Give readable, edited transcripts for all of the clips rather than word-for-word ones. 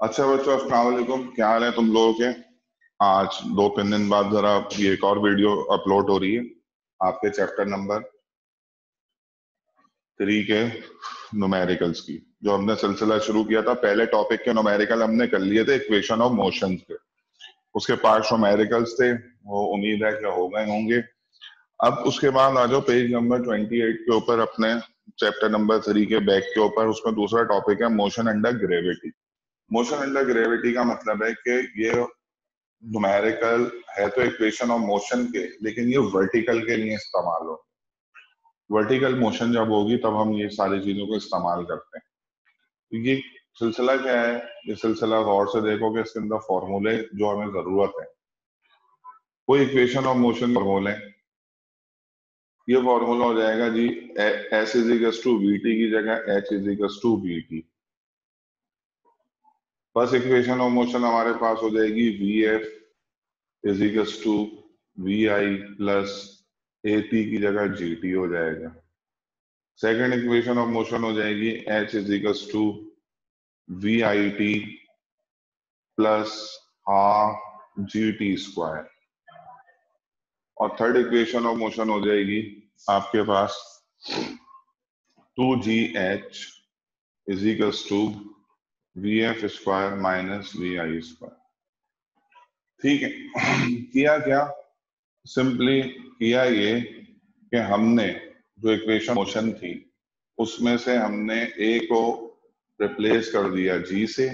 अच्छा बच्चों, अस्सलाम वालेकुम। क्या हाल है तुम लोगों के? आज 2-3 दिन बाद जरा ये एक और वीडियो अपलोड हो रही है आपके चैप्टर नंबर 3 के न्यूमेरिकल्स की। जो हमने सिलसिला शुरू किया था, पहले टॉपिक के न्यूमेरिकल हमने कर लिए थे इक्वेशन ऑफ मोशन के। उसके पार्ट्स न्यूमेरिकल्स थे, वो उम्मीद है कि हो गए होंगे। अब उसके बाद आ जाओ पेज नंबर 28 के ऊपर, अपने चैप्टर नंबर 3 के बैक के ऊपर। उसमें दूसरा टॉपिक है motion under gravity. Motion under gravity का मतलब है कि ये न्यूमेरिकल है तो इक्वेशन ऑफ मोशन के, लेकिन ये वर्टिकल के लिए इस्तेमाल हो। वर्टिकल मोशन जब होगी तब हम ये सारी चीजों को इस्तेमाल करते हैं। तो ये सिलसिला क्या है, ये सिलसिला गौर से देखोगे, इसके अंदर फॉर्मूले जो हमें जरूरत है वो इक्वेशन ऑफ मोशन फॉर्मूले। ये फॉर्मूला हो जाएगा जी, S is equal to V T की जगह H is equal to V T. बस इक्वेशन ऑफ मोशन हमारे पास हो जाएगी V F is equal to V I plus A T की जगह जी टी हो जाएगा। सेकेंड इक्वेशन ऑफ मोशन हो जाएगी H is equal to V I T plus half G T square. और थर्ड इक्वेशन ऑफ मोशन हो जाएगी आपके पास 2gh is equal to V F square minus V I square. ठीक है। किया क्या, सिंपली किया ये कि हमने जो इक्वेशन मोशन थी उसमें से हमने ए को रिप्लेस कर दिया जी से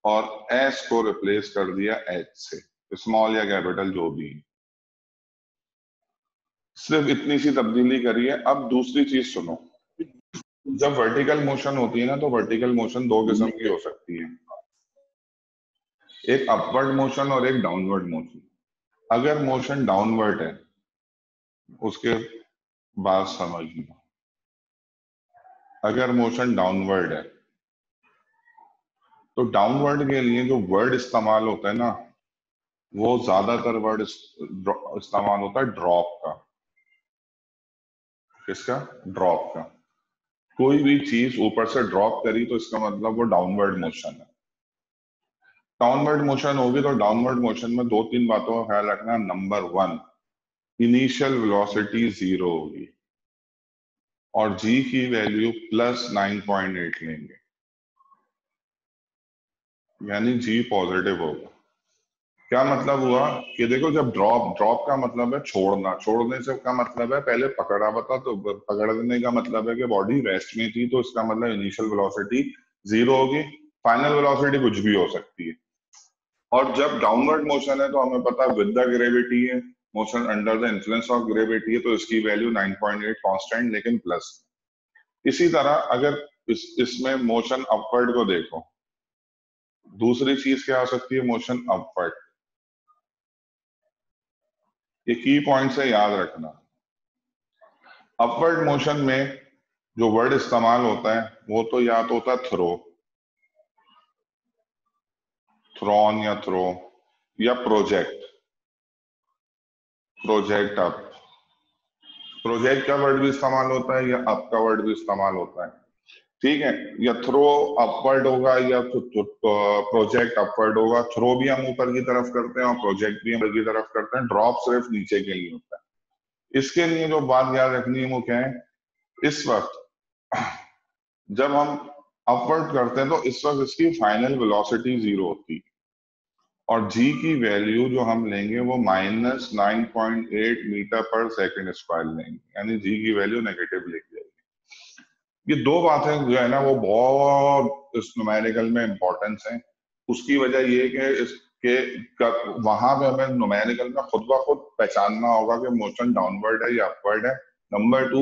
और एस को रिप्लेस कर दिया एच से, स्मॉल या कैपिटल जो भी। सिर्फ इतनी सी तब्दीली करी है। अब दूसरी चीज सुनो, जब वर्टिकल मोशन होती है ना, तो वर्टिकल मोशन दो किस्म की हो सकती है, एक अपवर्ड मोशन और एक डाउनवर्ड मोशन। अगर मोशन डाउनवर्ड है उसके बाद समझना, अगर मोशन डाउनवर्ड है तो डाउनवर्ड के लिए जो वर्ड इस्तेमाल होता है ना, वो ज्यादातर वर्ड इस्तेमाल होता है ड्रॉप का। किसका? ड्रॉप का। कोई भी चीज ऊपर से ड्रॉप करी तो इसका मतलब वो डाउनवर्ड मोशन है। डाउनवर्ड मोशन होगी तो डाउनवर्ड मोशन में 2-3 बातों का ख्याल रखना। नंबर 1, इनिशियल वेलोसिटी 0 होगी और जी की वैल्यू प्लस 9.8 लेंगे, यानी जी पॉजिटिव होगा। क्या मतलब हुआ कि देखो, जब ड्रॉप ड्रॉप का मतलब है छोड़ना, छोड़ने से का मतलब है पहले पकड़ा हुआ था, तो पकड़ने का मतलब है कि बॉडी रेस्ट में थी, तो इसका मतलब इनिशियल वेलोसिटी 0 होगी। फाइनल वेलोसिटी कुछ भी हो सकती है। और जब डाउनवर्ड मोशन है तो हमें पता है विद द ग्रेविटी है, motion under the influence of gravity है, तो इसकी वैल्यू 9.8 कांस्टेंट लेकिन प्लस। इसी तरह अगर इसमें मोशन अपवर्ड को देखो, दूसरी चीज क्या हो सकती है, मोशन अपवर्ड। ये की पॉइंट से याद रखना। अपवर्ड मोशन में जो वर्ड इस्तेमाल होता है वो तो या तो होता है थ्रो, थ्रॉन या थ्रो, या प्रोजेक्ट, प्रोजेक्ट अप। प्रोजेक्ट का वर्ड भी इस्तेमाल होता है या अप का वर्ड भी इस्तेमाल होता है। ठीक है, या थ्रो अपवर्ड होगा या प्रोजेक्ट अपवर्ड होगा। थ्रो भी हम ऊपर की तरफ करते हैं और प्रोजेक्ट भी हम ऊपर की तरफ करते हैं। ड्रॉप सिर्फ नीचे के लिए होता है। इसके लिए जो बात याद रखनी है वो क्या है, इस वक्त जब हम अपवर्ड करते हैं तो इस वक्त इसकी फाइनल वेलोसिटी 0 होती है और जी की वैल्यू जो हम लेंगे वो -9.8 मीटर पर सेकंड स्क्वायर लेंगे, यानी जी की वैल्यू नेगेटिव लिख जाएगी। ये दो बातें जो है ना वो बहुत इस न्यूमेरिकल में इंपॉर्टेंस है। उसकी वजह ये कि इसके वहां पे हमें न्यूमेरिकल में खुद ब खुद पहचानना होगा कि मोशन डाउनवर्ड है या अपवर्ड है। नंबर 2,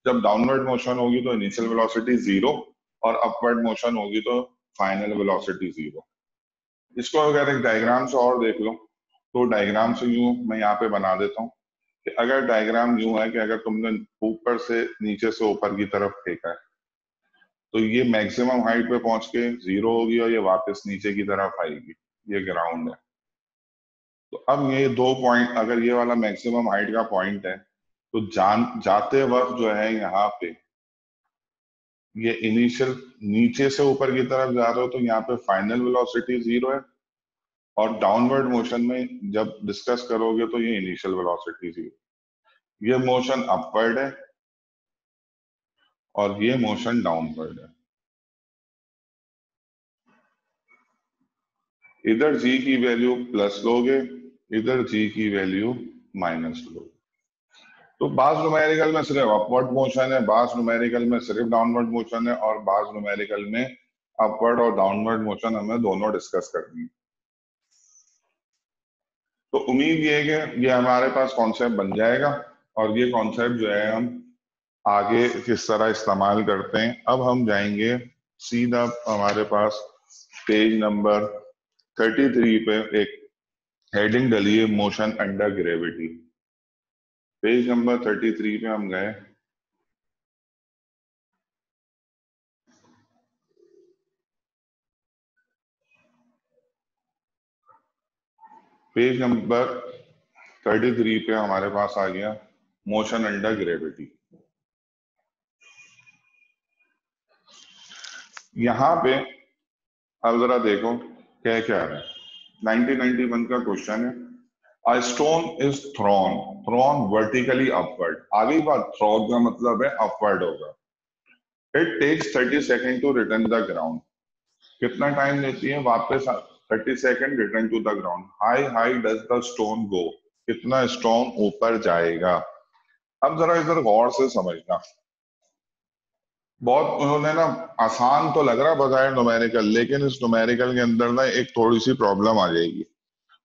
जब डाउनवर्ड मोशन होगी तो इनिशियल वेलोसिटी 0 और अपवर्ड मोशन होगी तो फाइनल वेलोसिटी 0। इसको अगर एक डायग्राम से और देख लो तो डायग्राम से यूं मैं यहाँ पे बना देता हूँ कि अगर डायग्राम यूं है कि अगर तुमने ऊपर से नीचे से ऊपर की तरफ फेंका है तो ये मैक्सिमम हाइट पे पहुंच के 0 होगी और ये वापस नीचे की तरफ आएगी। ये ग्राउंड है। तो अब ये दो पॉइंट, अगर ये वाला मैक्सिमम हाइट का पॉइंट है तो जाते वक्त जो है यहाँ पे ये इनिशियल नीचे से ऊपर की तरफ जा रहे हो तो यहाँ पे फाइनल वेलोसिटी 0 है, और डाउनवर्ड मोशन में जब डिस्कस करोगे तो ये इनिशियल वेलोसिटी 0। ये मोशन अपवर्ड है और ये मोशन डाउनवर्ड है। इधर जी की वैल्यू प्लस लोगे, इधर जी की वैल्यू माइनस लोगे। तो बास न्यूमेरिकल में सिर्फ अपवर्ड मोशन है, बास न्यूमेरिकल में सिर्फ डाउनवर्ड मोशन है, और बास न्यूमेरिकल में अपवर्ड और डाउनवर्ड मोशन हमें दोनों डिस्कस करनी है। तो उम्मीद ये है कि ये हमारे पास कॉन्सेप्ट बन जाएगा, और ये कॉन्सेप्ट जो है हम आगे किस तरह इस्तेमाल करते हैं। अब हम जाएंगे सीधा, हमारे पास पेज नंबर 33 पे एक हेडिंग डली है, motion under gravity. Page number 33 पे हम गए। पेज नंबर 33 पे हमारे पास आ गया मोशन अंडर ग्रेविटी। यहां पे अब जरा देखो क्या क्या है। 1991 का क्वेश्चन है, a stone is thrown vertically upward. आगे बात, थ्रोन का मतलब है अपवर्ड होगा। It takes 30 second to return the ground. कितना टाइम लेती है वापस? 30 second return to the ground. High high does the stone go, कितना स्टोन ऊपर जाएगा। अब जरा इधर गौर से समझना। बहुत उन्होंने ना, आसान तो लग रहा बजाय न्यूमेरिकल, लेकिन इस न्यूमेरिकल के अंदर ना एक थोड़ी सी प्रॉब्लम आ जाएगी।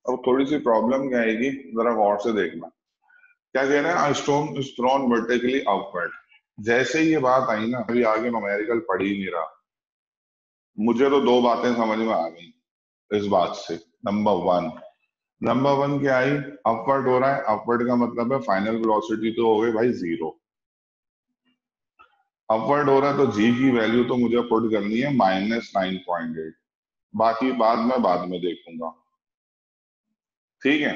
अब थोड़ी सी प्रॉब्लम क्या आएगी, जरा गौर से देखना। क्या कह रहे हैं? Stone is thrown vertically upward. जैसे ही ये बात आई ना, अभी आगे न्यूमेरिकल पढ़ ही नहीं रहा, मुझे तो दो बातें समझ में आ गई इस बात से। नंबर वन क्या आई? अपवर्ड हो रहा है, अपवर्ड का मतलब है फाइनल वेलोसिटी तो हो गई भाई 0। अपवर्ड हो रहा है तो जी की वैल्यू तो मुझे पुट करनी है -9.8। बाकी बाद में देखूंगा, ठीक है।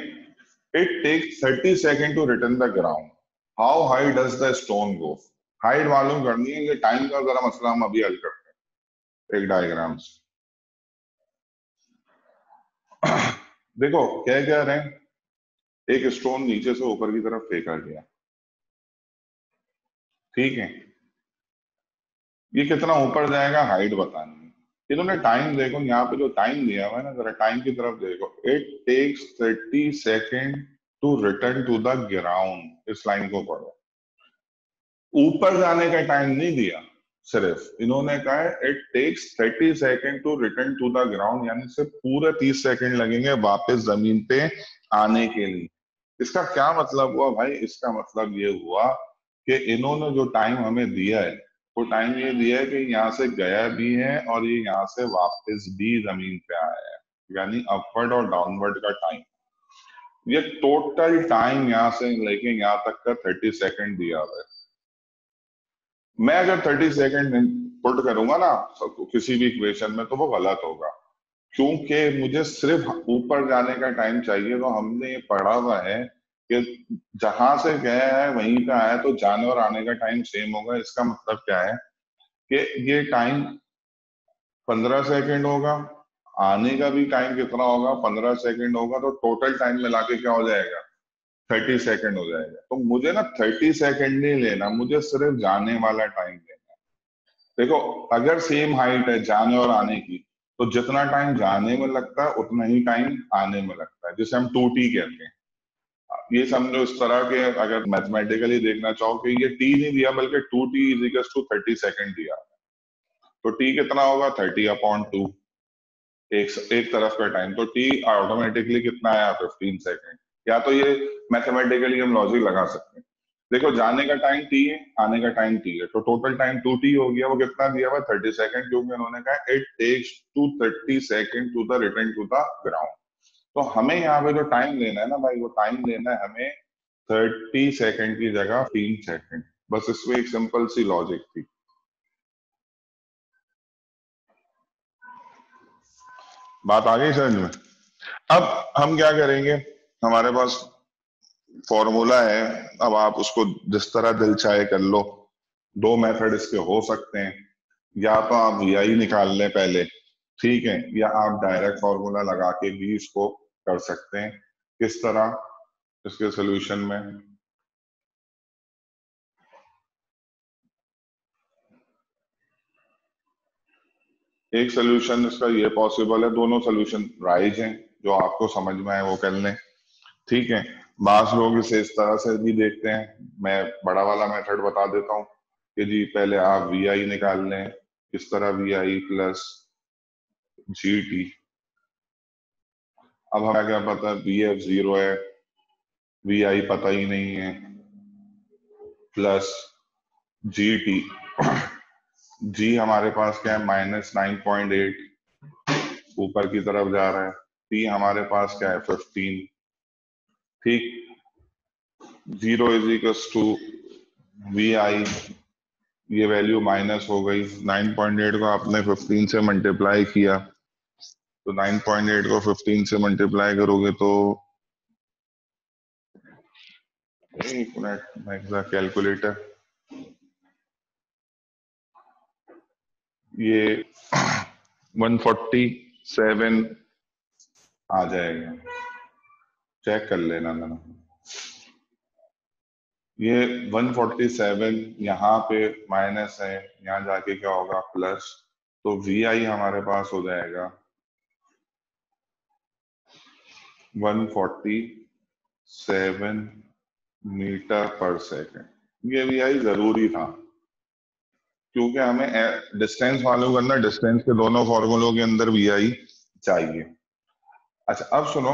It takes 30 second to return the ground. How high does the stone go? Height मालूम करनी है, ये टाइम का जरा मसला हम अभी हल करते हैं एक डायग्राम से। देखो क्या कह रहे हैं, एक स्टोन नीचे से ऊपर की तरफ फेंका गया, ठीक है। ये कितना ऊपर जाएगा, हाइट बतानी है। इन्होंने टाइम देखो, यहाँ पे जो टाइम दिया हुआ है ना, जरा टाइम की तरफ देखो। It takes 30 second to return to the ground. इस लाइन को पढ़ो, ऊपर जाने का टाइम नहीं दिया, सिर्फ इन्होंने कहा है it takes 30 second to return to the ground, यानी सिर्फ पूरे 30 सेकेंड लगेंगे वापस जमीन पे आने के लिए। इसका क्या मतलब हुआ भाई? इसका मतलब ये हुआ कि इन्होंने जो टाइम हमें दिया है, वो टाइम ये दिया है कि यहाँ से गया भी है और ये यहाँ से वापस भी जमीन पे आया है, यानी अपवर्ड और डाउनवर्ड का टाइम। ये टोटल टाइम यहाँ से लेके यहाँ तक का 30 सेकेंड दिया हुआ है। मैं अगर 30 सेकेंड पुट करूंगा ना तो किसी भी इक्वेशन में, तो वो गलत होगा, क्योंकि मुझे सिर्फ ऊपर जाने का टाइम चाहिए। तो हमने ये पढ़ा हुआ है कि जहां से गया है वहीं पे आया, तो जाने और आने का टाइम सेम होगा। इसका मतलब क्या है कि ये टाइम 15 सेकेंड होगा, आने का भी टाइम कितना होगा, 15 सेकेंड होगा, तो टोटल टाइम मिला के क्या हो जाएगा, 30 सेकेंड हो जाएगा। तो मुझे ना 30 सेकेंड नहीं लेना, मुझे सिर्फ जाने वाला टाइम लेना है। देखो, अगर सेम हाइट है जाने और आने की, तो जितना टाइम जाने में लगता है उतना ही टाइम आने में लगता है, जिसे हम 2t कहते हैं। ये समझो इस तरह के, अगर मैथमेटिकली देखना चाहो कि ये t नहीं दिया बल्कि 2t इज टू 30 सेकेंड दिया, तो t कितना होगा, 30/2। एक तरफ का टाइम, तो t ऑटोमेटिकली कितना आया, 15 सेकेंड। या तो ये मैथमेटिकली हम लॉजिक लगा सकते हैं। देखो, जाने का टाइम t है, आने का टाइम t है, तो टोटल टाइम 2t हो गया। वो कितना दिया हुआ, 30 सेकेंड, क्योंकि उन्होंने कहा it takes to 30 second to the return to the ground. तो हमें यहाँ पे जो टाइम लेना है ना भाई, वो टाइम लेना है हमें 30 सेकेंड की जगह 3 सेकेंड। बस इसमें एक सिंपल सी लॉजिक थी। बात आ गई समझ में? अब हम क्या करेंगे, हमारे पास फॉर्मूला है, अब आप उसको जिस तरह दिल चाहे कर लो। दो मेथड इसके हो सकते हैं। या तो आप वी आई निकाल लें पहले, ठीक है, या आप डायरेक्ट फॉर्मूला लगा के भी इसको कर सकते हैं। किस तरह? इसके सोल्यूशन में एक सोल्यूशन इसका ये पॉसिबल है, दोनों सोल्यूशन राइज हैं, जो आपको समझ में आए वो कर लें, ठीक है। बास लोग इसे इस तरह से भी देखते हैं, मैं बड़ा वाला मेथड बता देता हूँ कि जी पहले आप वी आई निकाल लें, इस तरह V I plus G T. अब हमें क्या पता है, वी एफ 0 है, वी आई पता ही नहीं है, प्लस जी टी। जी हमारे पास क्या है, -9.8 ऊपर की तरफ जा रहा है, टी हमारे पास क्या है 15, ठीक। 0 इज इक्वल्स टू वी आई, ये वैल्यू माइनस हो गई, 9.8 को आपने 15 से मल्टीप्लाई किया, तो 9.8 को 15 से मल्टीप्लाई करोगे तो एक मिनट मैं कैलकुलेटर, ये 147 आ जाएगा, चेक कर लेना ना। ये 147 यहाँ पे माइनस है, यहाँ जाके क्या होगा प्लस, तो वी आई हमारे पास हो जाएगा 147 मीटर पर सेकेंड। ये वी आई जरूरी था क्योंकि हमें डिस्टेंस मालूम करना, डिस्टेंस के दोनों फॉर्मूलों के अंदर वी आई चाहिए। अच्छा अब सुनो,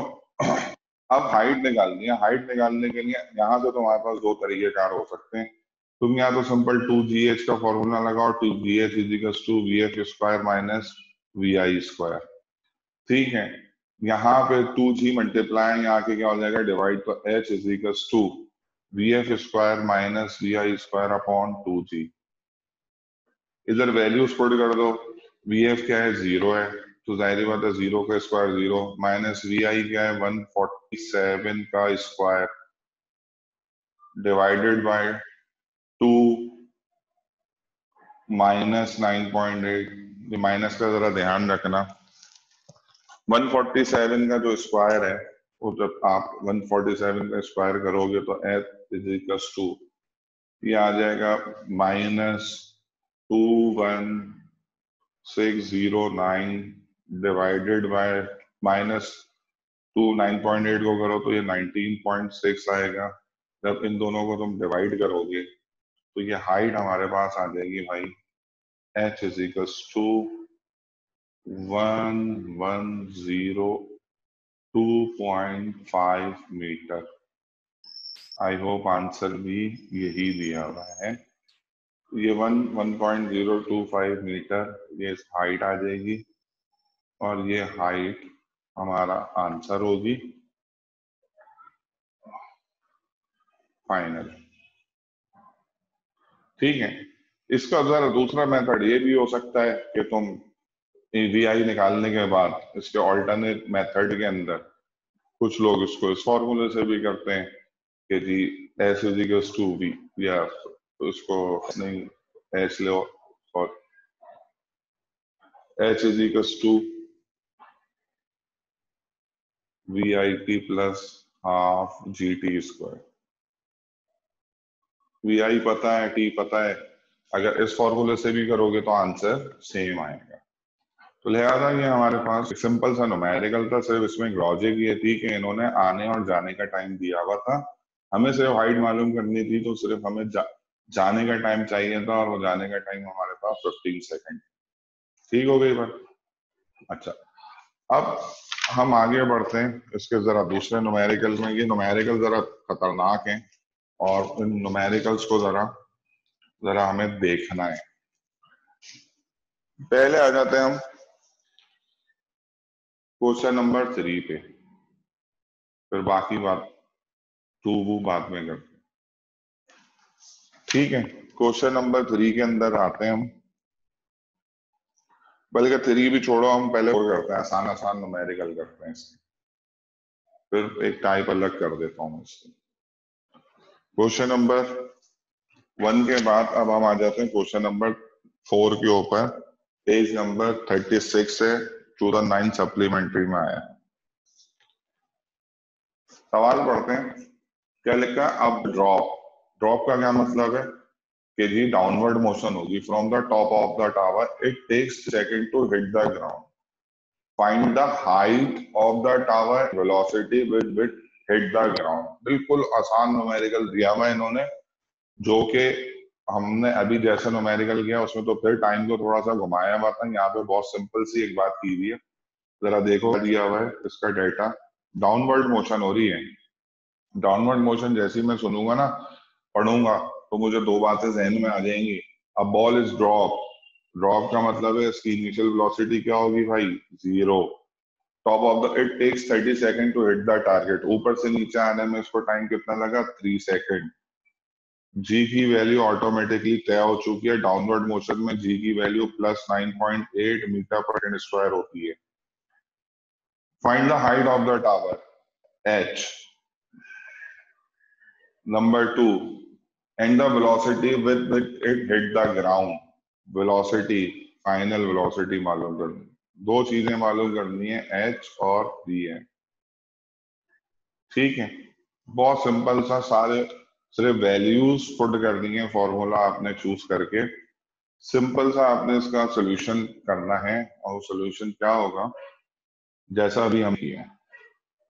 अब हाइट निकालनी है, हाइट निकालने के लिए यहाँ से तुम्हारे पास दो तरीके कार हो सकते हैं। तुम यहाँ तो सिंपल 2gh का फॉर्मूला लगाओ, 2gh is equals to V F square minus V I square, ठीक है। यहाँ पे 2g मल्टीप्लाई यहाँ के क्या हो जाएगा डिवाइड, तो h is equals to V F square minus V I square upon 2g। इधर वैल्यूज पुट कर दो, वी एफ क्या है 0 है, तो जाहिर बात है 0 का स्क्वायर 0, माइनस वी आई क्या है 147 का square divided by 2 minus 9.8। Minus का जरा ध्यान रखना, 147 का जो स्क्वायर है वो जब आप 147 का स्क्वायर करोगे तो एच इज इक्वल्स टू ये आ जाएगा -2169 डिवाइडेड बाय -2 9.8 को करो तो ये 19.6 आएगा। जब इन दोनों को तुम डिवाइड करोगे तो ये हाइट हमारे पास आ जाएगी भाई h is equals to 1102.5 meter. I hope answer भी यही दिया हुआ है, ये 1.025 मीटर ये हाइट आ जाएगी और ये हाइट हमारा आंसर होगी फाइनल, ठीक है। इसका जरा दूसरा मेथड ये भी हो सकता है कि तुम वी आई निकालने के बाद इसके ऑल्टरनेट मेथड के अंदर कुछ लोग इसको इस फॉर्मूले से भी करते हैं कि जी S is equals to V, या उसको नहीं एच लो और H is equals to V I T plus half G T square. V I पता है, टी पता है, अगर इस फॉर्मूले से भी करोगे तो आंसर सेम आएगा। तो लिहाजा ये हमारे पास सिंपल सा न्यूमेरिकल था, सिर्फ इसमें लॉजिक ये थी कि इन्होंने आने और जाने का टाइम दिया हुआ था, हमें सिर्फ हाइट मालूम करनी थी, तो सिर्फ हमें जाने का टाइम चाहिए था और वो जाने का टाइम हमारे पास 15 सेकेंड, ठीक हो गई बात। अच्छा अब हम आगे बढ़ते हैं इसके जरा दूसरे न्यूमेरिकल में। ये न्यूमेरिकल जरा खतरनाक हैं और इन न्यूमेरिकल्स को जरा जरा हमें देखना है। पहले आ जाते हैं हम क्वेश्चन नंबर 3 पे, फिर बाकी बात टू वो बाद में करते हैं, ठीक है। क्वेश्चन नंबर 3 के अंदर आते हैं हम, बल्कि 3 भी छोड़ो, हम पहले वो करते हैं आसान आसान न्यूमेरिकल करते हैं इसके, फिर एक टाइप अलग कर देता हूँ इसके। क्वेश्चन नंबर 1 के बाद अब हम आ जाते हैं क्वेश्चन नंबर 4 के ऊपर पेज नंबर 36 से 2009 सप्लीमेंट्री में आया। सवाल पढ़ते हैं। क्या लिखा है? अब ड्रॉप, ड्रॉप का क्या मतलब है कि जी डाउनवर्ड मोशन होगी from the top of the tower, it takes second to hit the ground, find the height of the tower, velocity with which hit the ground. बिल्कुल आसान न्यूमेरिकल दिया हुआ इन्होंने, जो कि हमने अभी जैसा न्यूमेरिकल किया उसमें तो फिर टाइम को थोड़ा सा घुमाया हुआ था। यहाँ पे बहुत सिंपल सी एक बात की हुई है, जरा देखो दिया हुआ है इसका डेटा। डाउनवर्ड मोशन हो रही है, डाउनवर्ड मोशन जैसे मैं सुनूंगा ना, पढ़ूंगा, तो मुझे दो बातें जहन में आ जाएंगी। अब बॉल इज ड्रॉप, ड्रॉप का मतलब है इसकी इनिशियल वेलोसिटी क्या होगी भाई? 0। Top of the, it takes 30 second to hit the target, ऊपर से नीचे आने में इसको टाइम कितना लगा? 3 सेकंड। जी की वैल्यू ऑटोमेटिकली तय हो चुकी है। डाउनवर्ड मोशन में जी की वैल्यू प्लस 9.8 मीटर पर सेकंड स्क्वायर होती है। Find the height of the tower, h। Number 2, and the velocity with which it hit the ground, velocity, final velocity मालूम करनी। दो चीजें मालूम करनी है, h और v है। ठीक है, बहुत सिंपल सा, सारे सिर्फ वैल्यूज पुट करनी है, फॉर्मूला आपने चूज करके सिंपल सा आपने इसका सोल्यूशन करना है। और सोल्यूशन क्या होगा? जैसा अभी हम किए,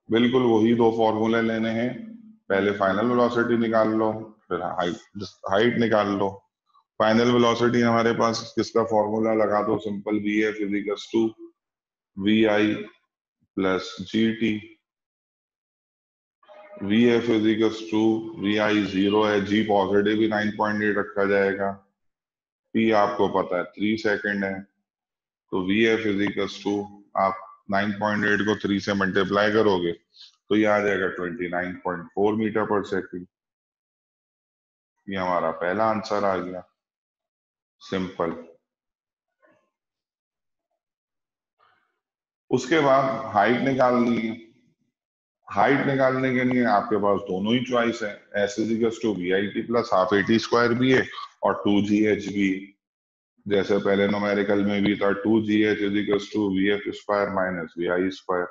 बिल्कुल वही दो फॉर्मूले लेने हैं। पहले फाइनल वेलोसिटी निकाल लो, फिर हाइट निकाल लो। फाइनल वेलोसिटी हमारे पास किसका फॉर्मूला लगा दो, simple V F equals to V I plus G T. V F equals to V I 0 है, जी पॉजिटिव भी 9.8 रखा जाएगा, पी आपको पता है 3 सेकंड है, तो वी एफ इक्वल्स टू आप 9.8 को 3 से मल्टीप्लाई करोगे तो ये आ जाएगा 29.4 मीटर पर सेकंड। ये हमारा पहला आंसर आ गया, सिंपल। उसके बाद हाइट निकालनी है। हाइट निकालने के लिए आपके पास दोनों ही चॉइस है, S is to V I T plus half A T square भी है और 2GH भी, जैसे पहले न्यूमेरिकल में भी था 2GH is to V F square minus V I square.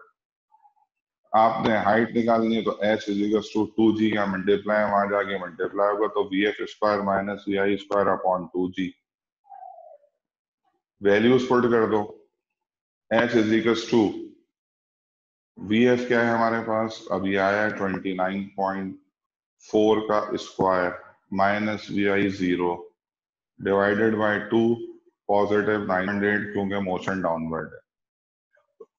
आपने हाइट निकालनी है तो h इज टू 2G का मल्टीप्लाई, वहां जाके मल्टीप्लाई होगा तो V F square minus V I square upon 2G। Values put कर दो, h is to V F क्या है हमारे पास, अभी आया है 29.4 का square minus V I 0 divided by 2 positive 900 क्योंकि मोशन डाउनवर्ड है।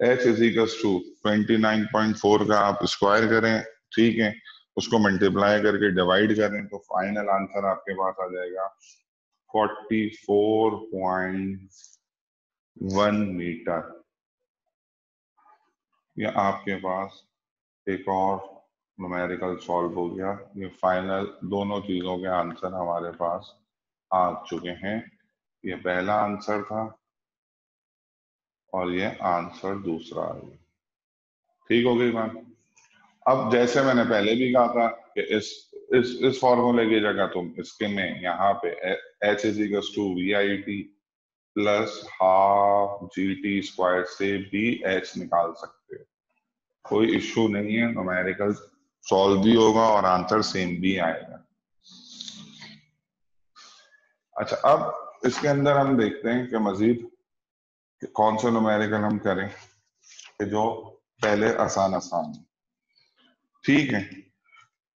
h इज टू 29.4 का आप स्क्वायर करें, ठीक है, उसको मल्टीप्लाई करके डिवाइड करें तो फाइनल आंसर आपके पास आ जाएगा 44.1 मीटर। ये आपके पास एक और न्यूमेरिकल सॉल्व हो गया। ये फाइनल दोनों चीजों के आंसर हमारे पास आ चुके हैं। ये पहला आंसर था और ये आंसर दूसरा आ गया। ठीक हो गई बात। अब जैसे मैंने पहले भी कहा था कि इस फॉर्मूले की जगह तुम इसके में यहाँ पे h is to V I T plus half G T square से भी h निकाल सकते हो, कोई इश्यू नहीं है। न्यूमेरिकल सॉल्व भी होगा और आंसर सेम भी आएगा। अच्छा, अब इसके अंदर हम देखते हैं कि मजीद कौन से न्यूमेरिकल हम करें कि जो पहले आसान आसान। ठीक है,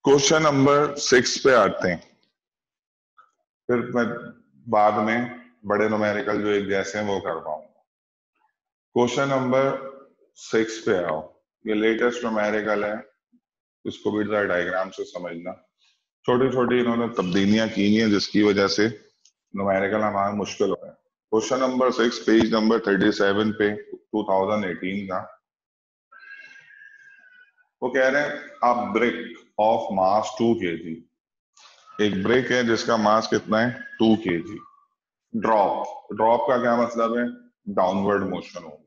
क्वेश्चन नंबर 6 पे आते हैं, फिर मैं बाद में बड़े न्यूमेरिकल जो एक जैसे हैं वो कर पाऊंगा। क्वेश्चन नंबर 6 पे आओ, ये लेटेस्ट न्यूमेरिकल है, इसको भी डायग्राम से समझना। छोटी छोटी इन्होंने तब्दीलियां की हैं जिसकी वजह से न्यूमेरिकल हमारा मुश्किल हो है। क्वेश्चन नंबर 6 पेज नंबर 37 पे 2018 का, वो कह रहे हैं अ ब्रिक ऑफ मास 2 kg, एक ब्रिक है जिसका मास कितना है 2 kg, ड्रॉप, ड्रॉप का क्या मतलब है? डाउनवर्ड मोशन हो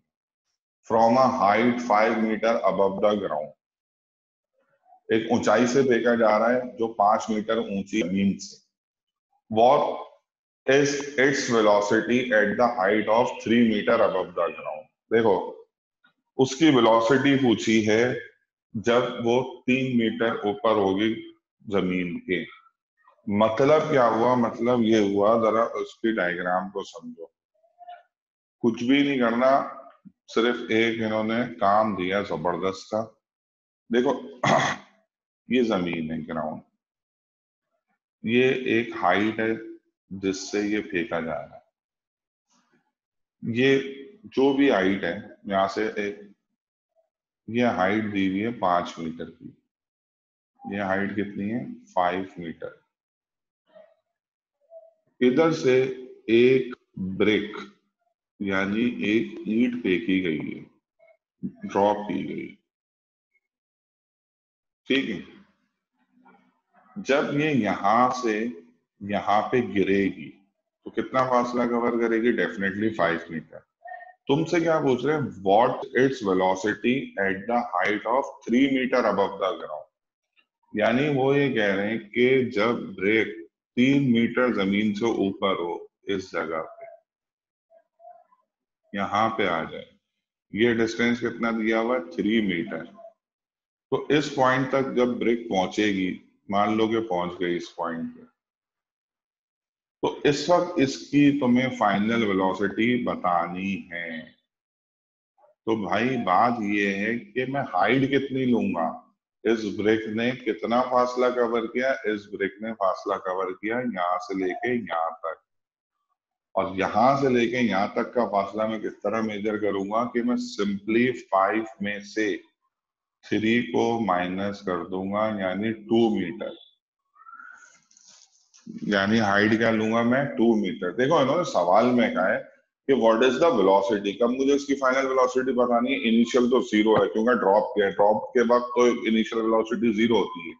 from a height 5 meter above the ground, एक ऊंचाई से फेंका जा रहा है जो 5 मीटर ऊंची जमीन से। What is its velocity at the height of 3 meter above the ground। देखो उसकी वेलोसिटी पूछी है जब वो 3 मीटर ऊपर होगी जमीन के। मतलब क्या हुआ, मतलब ये हुआ, जरा उसकी डायग्राम को समझो। कुछ भी नहीं करना, सिर्फ एक इन्होंने काम दिया जबरदस्त का। देखो ये जमीन है, ग्राउंड, ये एक हाइट है जिससे ये फेंका जा रहा है। ये जो भी हाइट है यहां से एक, ये हाइट दी हुई है 5 मीटर की। ये हाइट कितनी है? 5 मीटर। इधर से एक ब्रिक यानी एक ईंट फेंकी गई है, ड्रॉप की गई, ठीक है। जब ये यहां से यहां पे गिरेगी तो कितना फासला कवर करेगी? Definitely 5 meter. तुमसे क्या पूछ रहे हैं? What its velocity at the height of 3 meter above the ground. यानी वो ये कह रहे हैं कि जब ब्रेक 3 मीटर जमीन से ऊपर हो, इस जगह पे यहाँ पे आ जाए, ये डिस्टेंस कितना दिया हुआ है? 3 मीटर। तो इस पॉइंट तक जब ब्रेक पहुंचेगी, मान लो कि पहुंच गई इस पॉइंट पे, तो इस वक्त इसकी तुम्हें फाइनल वेलोसिटी बतानी है। तो भाई बात ये है कि मैं हाइट कितनी लूंगा। इस ब्रिक ने कितना फासला कवर किया? इस ब्रिक ने फासला कवर किया यहां से लेके यहां तक। और यहां से लेके यहां तक का फासला मैं किस तरह मेजर करूंगा कि मैं सिंपली 5 में से 3 को माइनस कर दूंगा, यानी 2 मीटर। यानी हाइट क्या लूंगा मैं? 2 मीटर। देखो इन्होंने सवाल में कहा है कि व्हाट इज द वेलोसिटी। कब मुझे इसकी फाइनल वेलोसिटी बतानी है? इनिशियल तो जीरो है क्योंकि ड्रॉप किया है, ड्रॉप के वक्त तो इनिशियल वेलोसिटी जीरो होती है।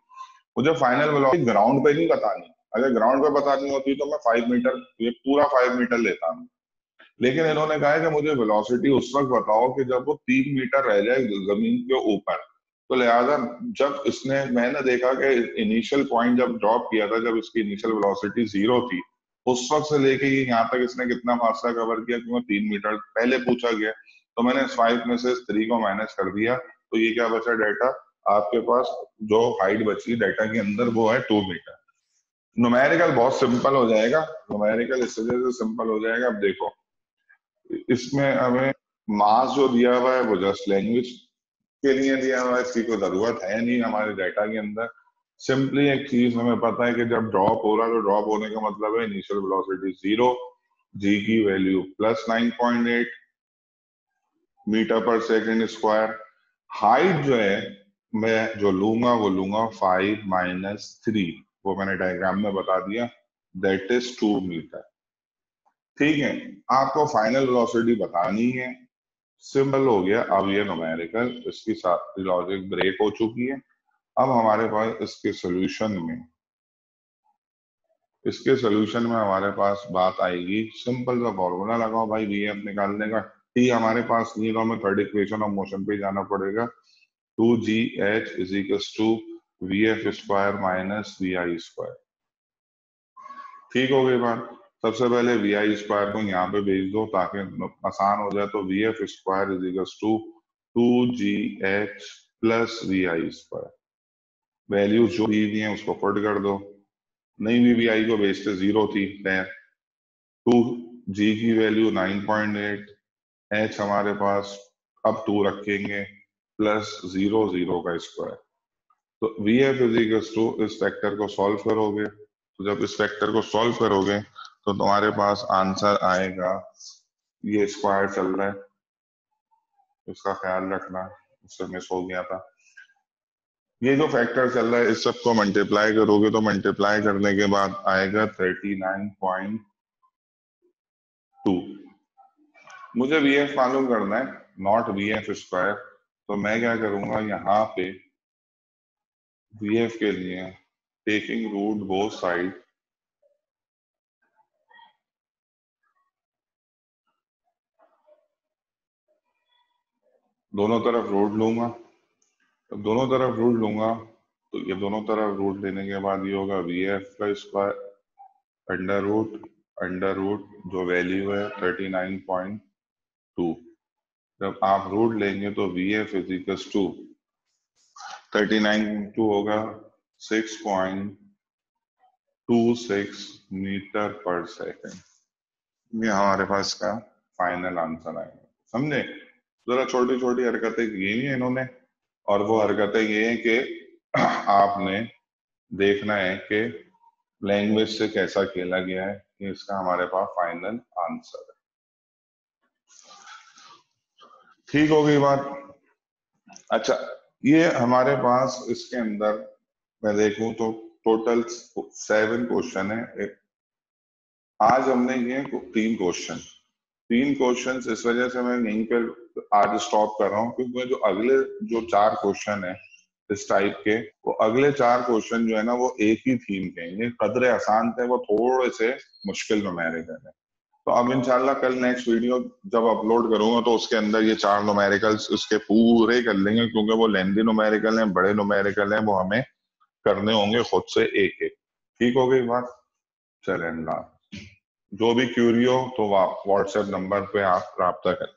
मुझे फाइनल वेलोसिटी ग्राउंड पे नहीं बतानी। अगर ग्राउंड पे बतानी होती तो मैं 5 मीटर, ये पूरा 5 मीटर लेता हूँ। लेकिन इन्होंने कहा है कि मुझे वेलोसिटी उस वक्त बताओ कि जब वो 3 मीटर रह जाए जमीन के ऊपर। तो लिहाजा जब इसने, मैंने देखा कि इनिशियल पॉइंट जब ड्रॉप किया था, जब इसकी इनिशियल वेलोसिटी जीरो थी, उस वक्त से लेके ये यहाँ तक इसने कितना फासला कवर किया? क्योंकि 3 मीटर पहले पूछा गया। तो मैंने 5 में से 3 को माइनस कर दिया, तो ये क्या बचा डाटा आपके पास? जो हाइट बची डाटा के अंदर वो है 2 मीटर। न्यूमेरिकल बहुत सिंपल हो जाएगा, न्यूमेरिकल इस वजह से सिंपल हो जाएगा। अब देखो इसमें हमें मास जो दिया हुआ है वो जस्ट लैंग्वेज के लिए दिया हुआ है, इसकी कोई जरूरत है नहीं हमारे डाटा के अंदर। सिंपली एक चीज हमें पता है कि जब ड्रॉप हो रहा है तो ड्रॉप होने का मतलब है इनिशियल वेलोसिटी जीरो, जी की वैल्यू प्लस 9.8 मीटर पर सेकंड स्क्वायर। हाइट जो है मैं जो लूंगा वो लूंगा 5 माइनस 3, वो मैंने डायग्राम में बता दिया, दैट इज 2 मीटर। ठीक है, आपको फाइनल वेलोसिटी बतानी है, सिंपल हो गया। अब ये न्यूमेरिकल, इसकी सारी लॉजिक ब्रेक हो चुकी है। अब हमारे पास इसके सोल्यूशन में हमारे पास बात आएगी, सिंपल सा फॉर्मूला लगाओ भाई वीएफ निकालने का। टी हमारे पास नहीं है, हमें थर्ड इक्वेशन ऑफ मोशन पे जाना पड़ेगा। 2gh is equals to V F square minus V square. ठीक हो गई बात। सबसे पहले वी आई स्क्वायर को यहाँ पे भेज दो ताकि आसान हो जाए। तो V F square is equal to 2gh plus V I square. Value जो दी हुई है उसको पुट कर दो। नहीं भी वी आई को भेजते, जीरो थी, खैर 2g की वैल्यू 9.8, h हमारे पास अब 2 रखेंगे, प्लस 0 0 का स्क्वायर। तो V F is equal to, इस फैक्टर को सॉल्व करोगे, तो जब इस फैक्टर को सॉल्व करोगे तो तुम्हारे पास आंसर आएगा, ये स्क्वायर चल रहा है, इसका ख्याल रखना, उससे मिस हो गया था। ये जो फैक्टर चल रहा है इस सबको मल्टीप्लाई करोगे तो मल्टीप्लाई करने के बाद आएगा 39.2। मुझे वी एफ मालूम करना है, नॉट वी एफ स्क्वायर। तो मैं क्या करूंगा, यहाँ पे वी एफ के लिए टेकिंग रूट बोथ साइड, दोनों तरफ रूट लूंगा। जब दोनों तरफ रूट लूंगा तो ये दोनों तरफ रूट लेने के बाद ये होगा वी एफ का square under root under root जो वैल्यू है 39.2, जब आप रूट लेंगे तो V F is equal to 39.2 होगा 6.26 मीटर पर सेकेंड। ये हमारे पास का फाइनल आंसर आएगा। समझे? जरा छोटी छोटी हरकतें की हैं इन्होंने, और वो हरकतें ये हैं कि आपने देखना है कि लैंग्वेज से कैसा खेला गया है। ये इसका हमारे पास फाइनल आंसर है। ठीक हो गई बात? अच्छा, ये हमारे पास इसके अंदर मैं देखूं तो टोटल 7 क्वेश्चन है। आज हमने ये 3 क्वेश्चन इस वजह से मैं यहीं पर आज स्टॉप कर रहा हूँ, क्योंकि जो अगले जो 4 क्वेश्चन है इस टाइप के, वो अगले 4 क्वेश्चन जो है ना वो एक ही थीम के हैं। ये कदरे आसान थे, वो थोड़े से मुश्किल न्यूमेरिकल है। तो अब इंशाल्लाह कल नेक्स्ट वीडियो जब अपलोड करूंगा तो उसके अंदर ये 4 न्यूमेरिकल्स उसके पूरे कर लेंगे, क्योंकि वो लेंदी न्यूमेरिकल हैं, बड़े न्यूमेरिकल हैं, वो हमें करने होंगे खुद से एक एक। ठीक हो गई बात? चलें, जो भी क्यूरी हो तो व्हाट्सएप नंबर पे आप राब्ता करें।